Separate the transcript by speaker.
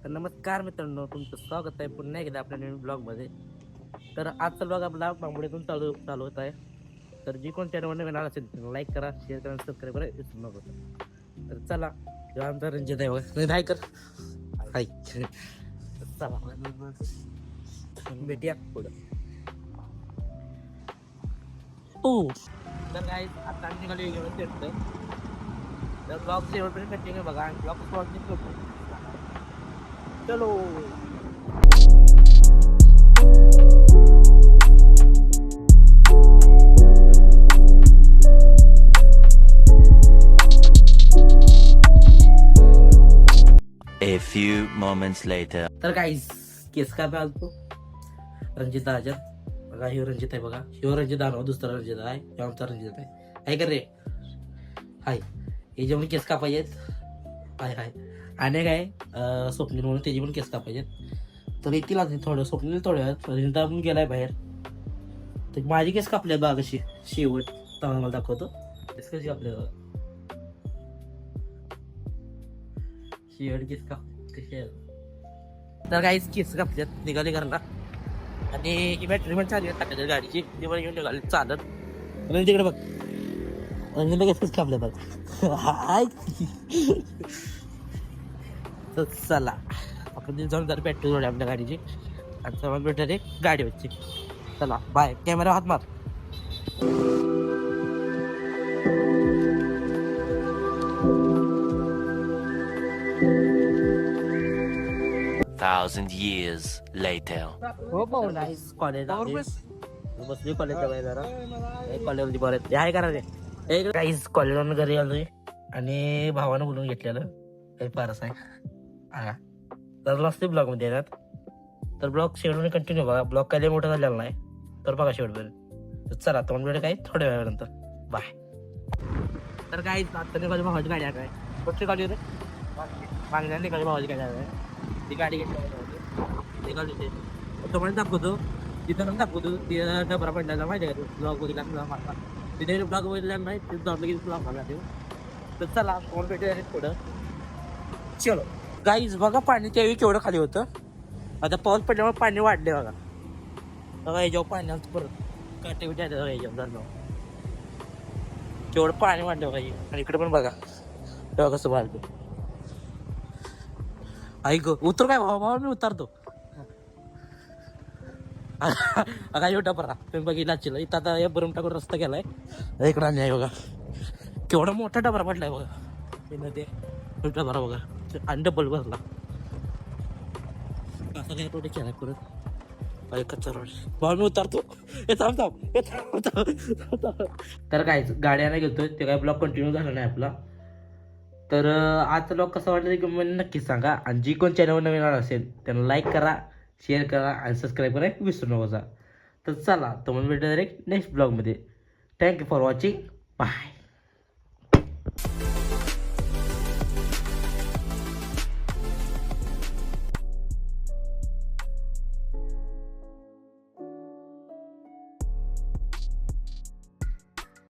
Speaker 1: तर नमस्कार मित्रांनो, तुमचं स्वागत आहे पुन्हा एकदा आपल्या नवीन ब्लॉगमध्ये. तर आजचा ब्लॉग आपला बांबोडीतून चालू होत आहे. तर जी कोण चॅनलवर नवीन आला असेल तर लाईक करा, शेअर करा, सबस्क्राईब करा विसरू नका. तर चला, जेव्हा आमचा रंजित आहे बघा, नाही कर हाय चला भेटूया पुढं. हो तर काय आता आम्ही निघालो घेऊन भेटतोय. तर ब्लॉग शेवटपर्यंत कंटिन्यू बघा आणि ब्लॉग स्पॉन्सर करतो. चलो.
Speaker 2: A few moments later.
Speaker 1: तर काहीच केस का पालतो रंजित दाजर बघा. ह्यो रंजित आहे बघा. ह्यो रंजित दानव दुसरा रंजित आहे. ह्यो आमचा रंजित आहे. काय कर रे हाय. हे जे पण केस कापायचेत हाय हाय. आणि काय स्वप्नील म्हणून त्याची पण केस कापायचेत. तर येतील आता थोडं. स्वप्नील थोड्या रंजिता पण गेलाय बाहेर. तर माझी केस कापल्या बघा कशी शेवट. तर मला दाखवतो केस कशी कापल्या बघा. शेवट केस काप कशी आहे. तर काहीच केस कापल्यात निघाले घरला. आणि ही बॅटरी पण चालू आहे टाकायच्या गाडीची. ती पण घेऊन निघाली चालत. आणि तिकडे बघ रंजिता केस कापल्या बघ. हाय तर चला आपण जाऊन जर पेट्रोल जोडे आपल्या गाडीची आणि सर्वात बेटर एक गाडीवरची. चला बाय. कॅमेरा हात मार.
Speaker 2: Thousand years later.
Speaker 1: हो भाऊ नाहीस कॉलेज बसली कॉलेजच्या बाहेर जरा. कॉलेजवरती परत आहे करा रे काहीच कॉलेजवरून घरी आलोय आणि भावानं बोलून घेतलेलं काही फारच आहे. हा तर नसते ब्लॉग मध्ये येणार. तर ब्लॉग शेवटपर्यंत कंटिन्यू बघा. ब्लॉग काही मोठा झालेला नाही तर बघा शेवटपर्यंत. तर चला दोन वेळ काही थोड्या वेळानंतर बाय. तर काही आता निघाली भावाची गाडी आहे. काय कुठची गाडी होते मागण्या निघाली भावाची गाडी आहे. ती गाडी घेतली निघाली ते तुम्हाला दाखवतो. तिथं दाखवतो ती डबरा पडल्याला माहिती आहे का. ब्लॉग बघितला मारला तिथे ब्लॉग बघितला नाही तिथे ब्लॉग ब्लॉग मारला देऊ. तर चला फोन भेटूया पुढं. चलो गाईज बघा पाणी त्यावेळी केवढं खाली होतं. आता पाऊस पडल्यामुळे पाणी वाढले बघा. बघा याच्यावर पाणी आलं परत काटे बिटे बघा याच्यावर झालं केवढं पाणी वाढलं बघा. आणि इकडे पण बघा तेव्हा कसं वाढलं. ऐक उतर काय भावा मी उतरतो. काय एवढा बरा तुम्ही बघितला चिला इथं आता या बरम टाकून रस्ता केलाय. इकडं नाही बघा केवढा मोठा डबरा पडलाय बघा. ते डबरा बघा आणि डबल भरला असं काय रोड केलाय परत. कच्चा रोड भाऊ मी उतरतो. तर काय गाड्याने गेलतोय ते काय ब्लॉग कंटिन्यू झाला नाही आपला. तर आजचा ब्लॉग कसा वाटला ते मला नक्कीच सांगा. आणि जी कोण चॅनलवर नवीन आला असेल त्यांना लाईक करा, शेअर करा आणि सबस्क्राईब करा विसरू नका. तर चला तुम्हाला भेटूया डायरेक्ट नेक्स्ट ब्लॉगमध्ये. Thank you for watching. बाय.